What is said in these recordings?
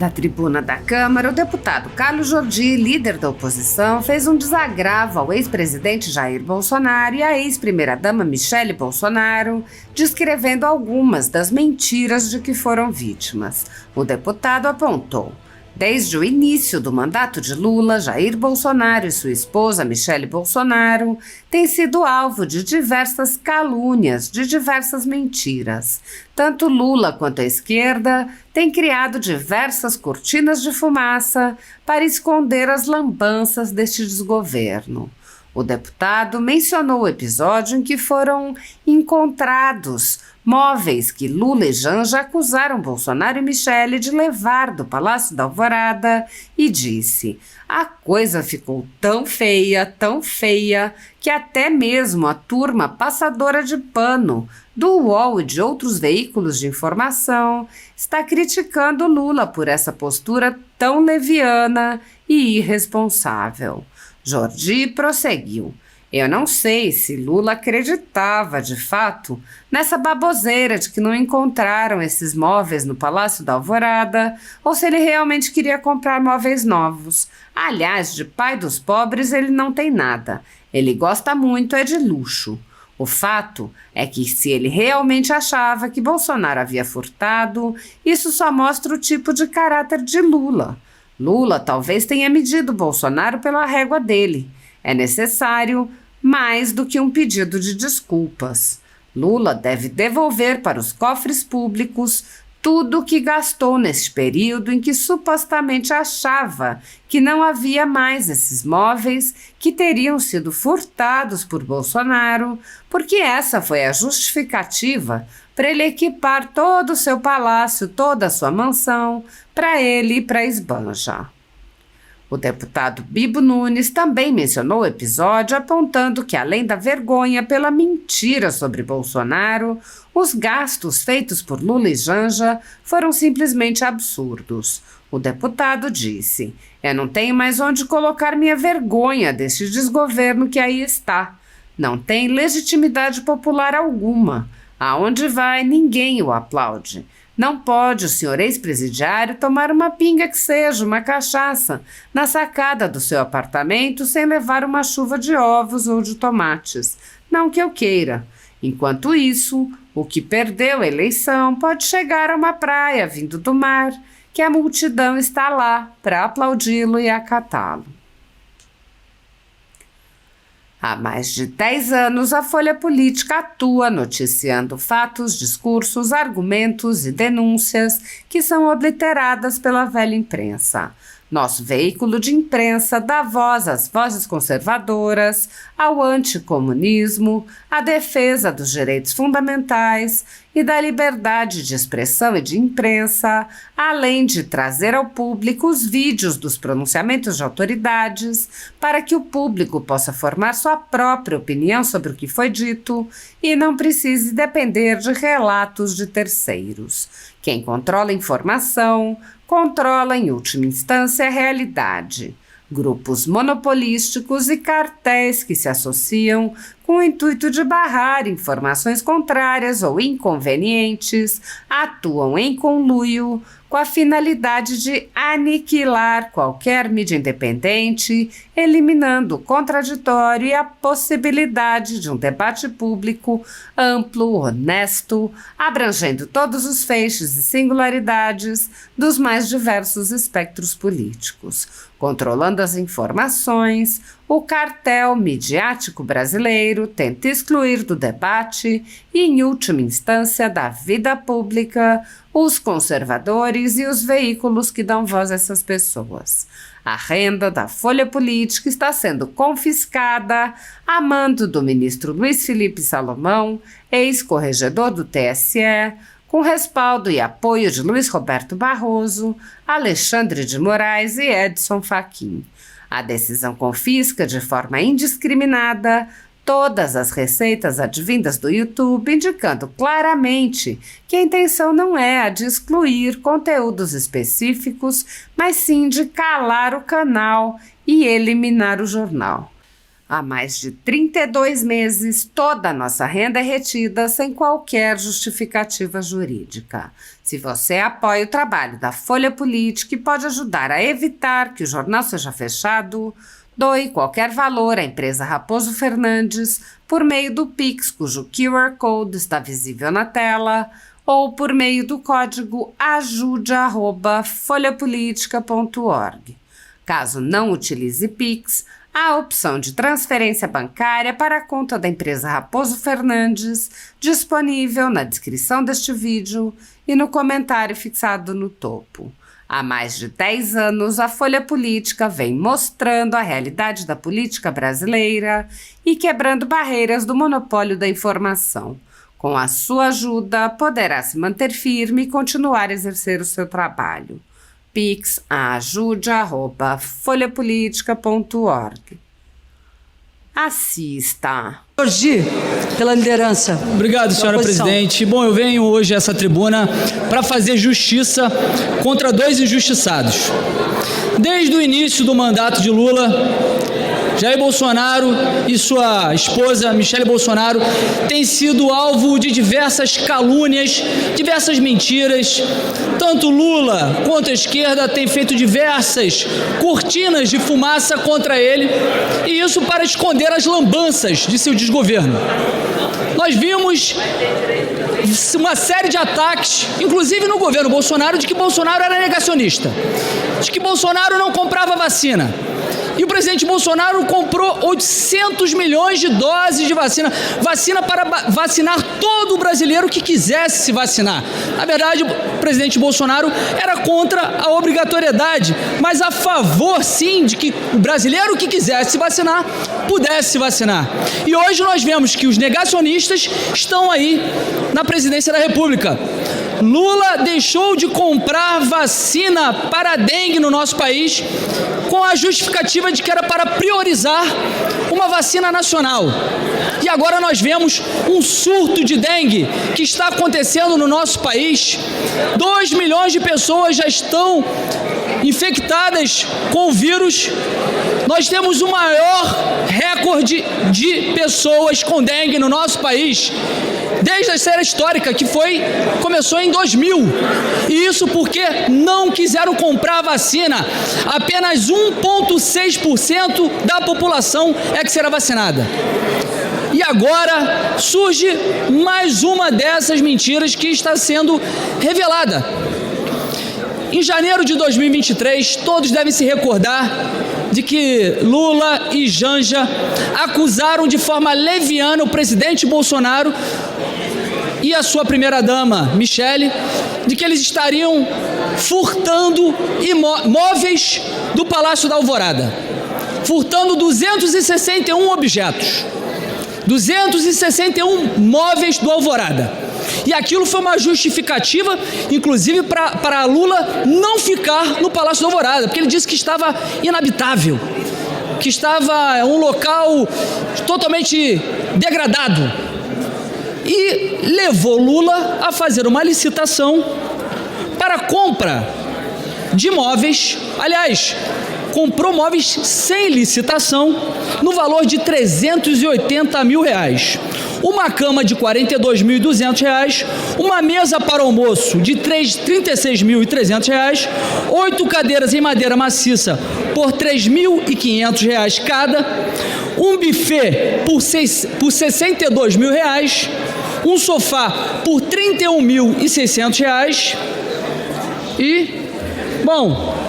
Da tribuna da Câmara, o deputado Carlos Jordi, líder da oposição, fez um desagravo ao ex-presidente Jair Bolsonaro e à ex-primeira-dama Michele Bolsonaro, descrevendo algumas das mentiras de que foram vítimas. O deputado apontou: desde o início do mandato de Lula, Jair Bolsonaro e sua esposa Michele Bolsonaro têm sido alvo de diversas calúnias, de diversas mentiras. Tanto Lula quanto a esquerda têm criado diversas cortinas de fumaça para esconder as lambanças deste desgoverno. O deputado mencionou o episódio em que foram encontrados móveis que Lula e Janja acusaram Bolsonaro e Michele de levar do Palácio da Alvorada e disse: a coisa ficou tão feia, que até mesmo a turma passadora de pano do UOL e de outros veículos de informação está criticando Lula por essa postura tão leviana e irresponsável. Jordi prosseguiu: eu não sei se Lula acreditava, de fato, nessa baboseira de que não encontraram esses móveis no Palácio da Alvorada ou se ele realmente queria comprar móveis novos. Aliás, de pai dos pobres ele não tem nada. Ele gosta muito de luxo. O fato é que, se ele realmente achava que Bolsonaro havia furtado, isso só mostra o tipo de caráter de Lula. Lula talvez tenha medido Bolsonaro pela régua dele. É necessário mais do que um pedido de desculpas. Lula deve devolver para os cofres públicos tudo o que gastou neste período em que supostamente achava que não havia mais esses móveis que teriam sido furtados por Bolsonaro, porque essa foi a justificativa para ele equipar todo o seu palácio, toda a sua mansão, para ele e para Esbanja. O deputado Bibo Nunes também mencionou o episódio, apontando que, além da vergonha pela mentira sobre Bolsonaro, os gastos feitos por Lula e Janja foram simplesmente absurdos. O deputado disse: eu não tenho mais onde colocar minha vergonha deste desgoverno que aí está. Não tem legitimidade popular alguma. Aonde vai, ninguém o aplaude. Não pode o senhor ex-presidiário tomar uma pinga que seja, uma cachaça, na sacada do seu apartamento sem levar uma chuva de ovos ou de tomates. Não que eu queira. Enquanto isso, o que perdeu a eleição pode chegar a uma praia vindo do mar, que a multidão está lá para aplaudi-lo e acatá-lo. Há mais de 10 anos, a Folha Política atua noticiando fatos, discursos, argumentos e denúncias que são obliteradas pela velha imprensa. Nosso veículo de imprensa dá voz às vozes conservadoras, ao anticomunismo, à defesa dos direitos fundamentais e da liberdade de expressão e de imprensa, além de trazer ao público os vídeos dos pronunciamentos de autoridades para que o público possa formar sua própria opinião sobre o que foi dito e não precise depender de relatos de terceiros. Quem controla a informação, controla em última instância a realidade. Grupos monopolísticos e cartéis que se associam com o intuito de barrar informações contrárias ou inconvenientes atuam em conluio com a finalidade de aniquilar qualquer mídia independente, eliminando o contraditório e a possibilidade de um debate público amplo, honesto, abrangendo todos os feixes e singularidades dos mais diversos espectros políticos. Controlando as informações, o cartel midiático brasileiro tenta excluir do debate e, em última instância, da vida pública, os conservadores e os veículos que dão voz a essas pessoas. A renda da Folha Política está sendo confiscada a mando do ministro Luiz Felipe Salomão, ex-corregedor do TSE, com respaldo e apoio de Luiz Roberto Barroso, Alexandre de Moraes e Edson Fachin. A decisão confisca de forma indiscriminada todas as receitas advindas do YouTube, indicando claramente que a intenção não é a de excluir conteúdos específicos, mas sim de calar o canal e eliminar o jornal. Há mais de 32 meses, toda a nossa renda é retida sem qualquer justificativa jurídica. Se você apoia o trabalho da Folha Política e pode ajudar a evitar que o jornal seja fechado, doe qualquer valor à empresa Raposo Fernandes por meio do Pix, cujo QR Code está visível na tela, ou por meio do código ajude@folhapolitica.org. Caso não utilize Pix, há a opção de transferência bancária para a conta da empresa Raposo Fernandes, disponível na descrição deste vídeo e no comentário fixado no topo. Há mais de 10 anos, a Folha Política vem mostrando a realidade da política brasileira e quebrando barreiras do monopólio da informação. Com a sua ajuda, poderá se manter firme e continuar a exercer o seu trabalho. Pix ajude@folhapolitica.org. Assista. Jordi, pela liderança. Obrigado, senhora presidente. Bom, eu venho hoje a essa tribuna para fazer justiça contra dois injustiçados. Desde o início do mandato de Lula, Jair Bolsonaro e sua esposa, Michele Bolsonaro, têm sido alvo de diversas calúnias, diversas mentiras. Tanto Lula quanto a esquerda têm feito diversas cortinas de fumaça contra ele, e isso para esconder as lambanças de seu desgoverno. Nós vimos uma série de ataques, inclusive no governo Bolsonaro, de que Bolsonaro era negacionista, de que Bolsonaro não comprava vacina. E o presidente Bolsonaro comprou 800 milhões de doses de vacina para vacinar todo o brasileiro que quisesse se vacinar. Na verdade, o presidente Bolsonaro era contra a obrigatoriedade, mas a favor, sim, de que o brasileiro que quisesse se vacinar, pudesse se vacinar. E hoje nós vemos que os negacionistas estão aí na presidência da República. Lula deixou de comprar vacina para a dengue no nosso país com a justificativa de que era para priorizar uma vacina nacional. E agora nós vemos um surto de dengue que está acontecendo no nosso país. 2 milhões de pessoas já estão infectadas com o vírus. Nós temos o maior recorde de pessoas com dengue no nosso país desde a série histórica, que começou em 2000. E isso porque não quiseram comprar a vacina. Apenas 1,6% da população é que será vacinada. E agora surge mais uma dessas mentiras que está sendo revelada. Em janeiro de 2023, todos devem se recordar de que Lula e Janja acusaram de forma leviana o presidente Bolsonaro e a sua primeira-dama, Michele, de que eles estariam furtando móveis do Palácio da Alvorada, furtando 261 objetos, 261 móveis do Alvorada. E aquilo foi uma justificativa, inclusive, para Lula não ficar no Palácio da Alvorada, porque ele disse que estava inabitável, que estava um local totalmente degradado. E levou Lula a fazer uma licitação para a compra de móveis. Aliás, comprou móveis sem licitação no valor de R$380 mil. Uma cama de R$42.200, uma mesa para almoço de R$36.300, 8 cadeiras em madeira maciça por R$3.500 cada, um buffet por R$62 mil, um sofá por R$31.600 e, bom,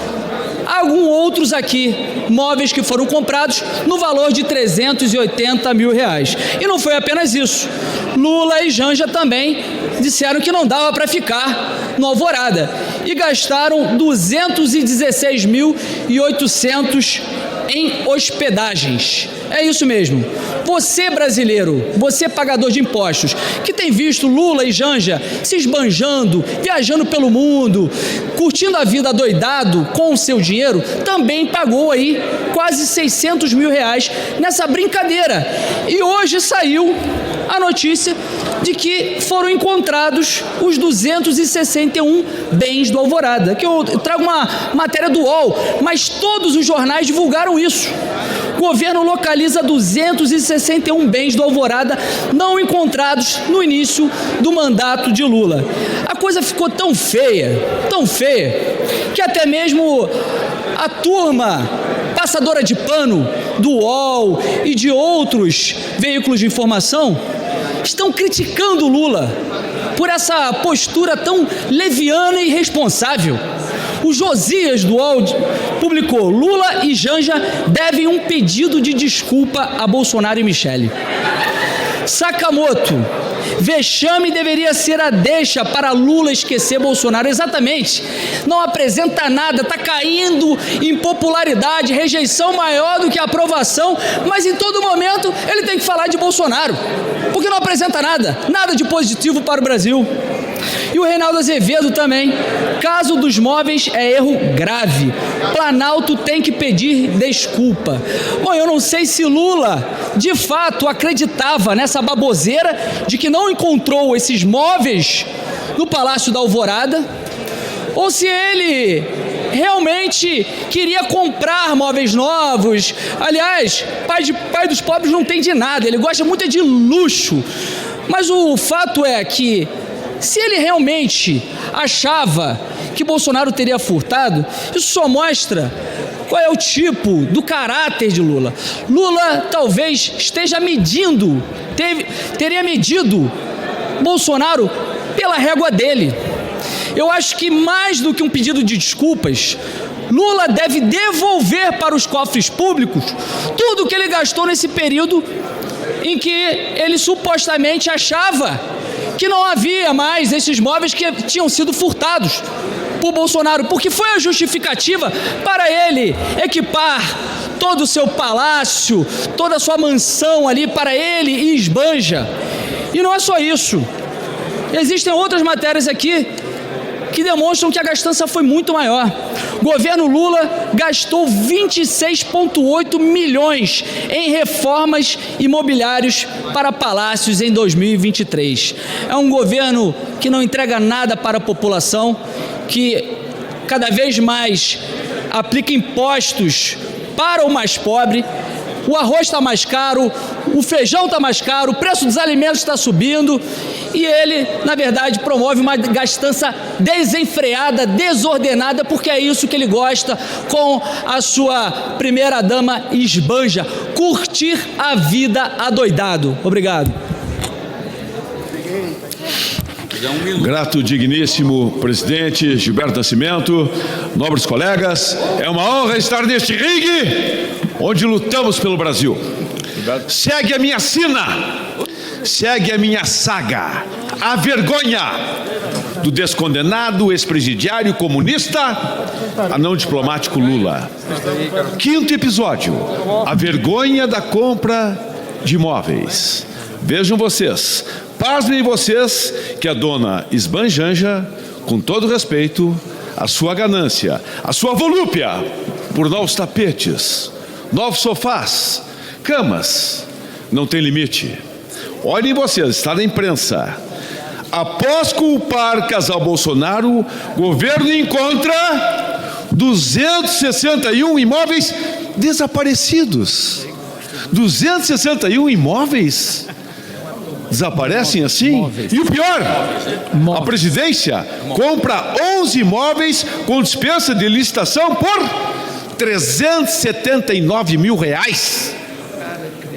alguns outros aqui, móveis que foram comprados no valor de R$380 mil. E não foi apenas isso. Lula e Janja também disseram que não dava para ficar no Alvorada e gastaram R$216.800 em hospedagens. É isso mesmo. Você, brasileiro, você pagador de impostos, que tem visto Lula e Janja se esbanjando, viajando pelo mundo, curtindo a vida adoidado com o seu dinheiro, também pagou aí quase R$600 mil nessa brincadeira. E hoje saiu a notícia de que foram encontrados os 261 bens do Alvorada, que eu trago uma matéria do UOL, mas todos os jornais divulgaram isso. O governo localiza totaliza 261 bens do Alvorada não encontrados no início do mandato de Lula. A coisa ficou tão feia, que até mesmo a turma passadora de pano do UOL e de outros veículos de informação estão criticando Lula por essa postura tão leviana e irresponsável. O Josias do UOL publicou: Lula e Janja devem um pedido de desculpa a Bolsonaro e Michele. Sakamoto: vexame deveria ser a deixa para Lula esquecer Bolsonaro. Exatamente, não apresenta nada, está caindo em popularidade, rejeição maior do que aprovação, mas em todo momento ele tem que falar de Bolsonaro, porque não apresenta nada de positivo para o Brasil. E o Reinaldo Azevedo também: caso dos móveis é erro grave, Planalto tem que pedir desculpa. Bom, eu não sei se Lula de fato acreditava nessa baboseira de que não encontrou esses móveis no Palácio da Alvorada, ou se ele realmente queria comprar móveis novos. Aliás, pai dos pobres não tem de nada, ele gosta muito de luxo. Mas o fato é que, se ele realmente achava que Bolsonaro teria furtado, isso só mostra qual é o tipo do caráter de Lula. Lula talvez esteja teria medido Bolsonaro pela régua dele. Eu acho que mais do que um pedido de desculpas, Lula deve devolver para os cofres públicos tudo o que ele gastou nesse período em que ele supostamente achava que não havia mais esses móveis que tinham sido furtados por Bolsonaro, porque foi a justificativa para ele equipar todo o seu palácio, toda a sua mansão ali para ele e esbanja. E não é só isso, existem outras matérias aqui que demonstram que a gastança foi muito maior. O governo Lula gastou 26,8 milhões em reformas imobiliárias para palácios em 2023. É um governo que não entrega nada para a população, que cada vez mais aplica impostos para o mais pobre. O arroz está mais caro, o feijão está mais caro, o preço dos alimentos está subindo e ele, na verdade, promove uma gastança desenfreada, desordenada, porque é isso que ele gosta com a sua primeira-dama esbanja, curtir a vida adoidado. Obrigado. Grato, digníssimo presidente Gilberto Nascimento, nobres colegas, é uma honra estar neste ringue onde lutamos pelo Brasil. Segue a minha sina, segue a minha saga, a vergonha do descondenado ex-presidiário comunista a não diplomático Lula. Quinto episódio, a vergonha da compra de imóveis. Vejam vocês, pasmem vocês que a dona Esbanjanja, com todo respeito, a sua ganância, a sua volúpia por novos tapetes, novos sofás, camas, não tem limite. Olhem vocês, está na imprensa. Após culpar casal Bolsonaro, governo encontra 261 imóveis desaparecidos. 261 imóveis desaparecem assim? E o pior, a presidência compra 11 imóveis com dispensa de licitação por R$379 mil.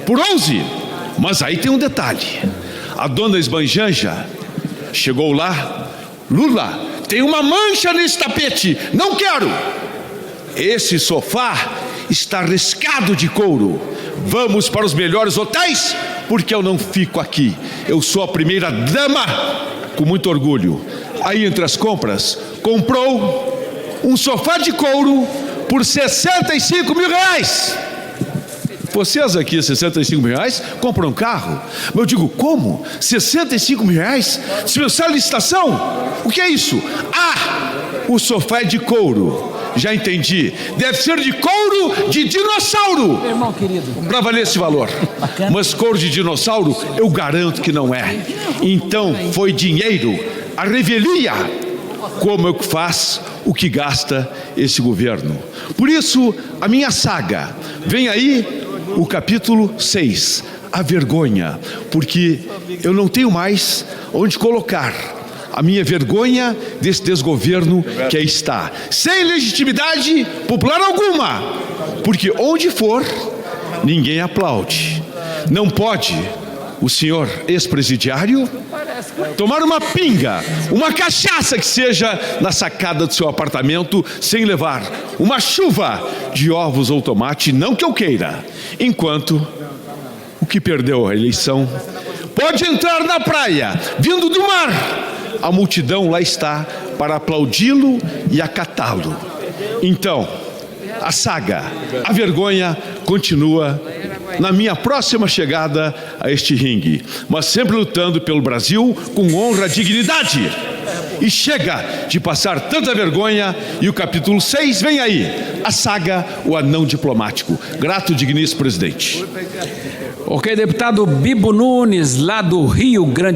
Por 11. Mas aí tem um detalhe. A dona Esbanjanja chegou lá: Lula, tem uma mancha nesse tapete, não quero. Esse sofá está riscado de couro. Vamos para os melhores hotéis, porque eu não fico aqui. Eu sou a primeira dama, com muito orgulho. Aí, entre as compras, comprou um sofá de couro por R$65 mil. Vocês aqui, R$65 mil, compram um carro? Mas eu digo, como? R$65 mil? Dispensar a licitação? O que é isso? Ah, o sofá é de couro. Já entendi. Deve ser de couro de dinossauro. Meu irmão querido, para valer esse valor. Bacana. Mas couro de dinossauro, eu garanto que não é. Então, foi dinheiro, a revelia. Como é que faz o que gasta esse governo? Por isso, a minha saga. Vem aí o capítulo 6, a vergonha, porque eu não tenho mais onde colocar a minha vergonha desse desgoverno que aí está, sem legitimidade popular alguma, porque onde for, ninguém aplaude. Não pode o senhor ex-presidiário tomar uma pinga, uma cachaça que seja na sacada do seu apartamento, sem levar uma chuva de ovos ou tomate, não que eu queira, enquanto o que perdeu a eleição pode entrar na praia, vindo do mar. A multidão lá está para aplaudi-lo e acatá-lo. Então, a saga, a vergonha continua na minha próxima chegada a este ringue, mas sempre lutando pelo Brasil com honra e dignidade. E chega de passar tanta vergonha, e o capítulo 6 vem aí, a saga, o anão diplomático. Grato, digníssimo presidente. Ok, deputado Bibo Nunes, lá do Rio Grande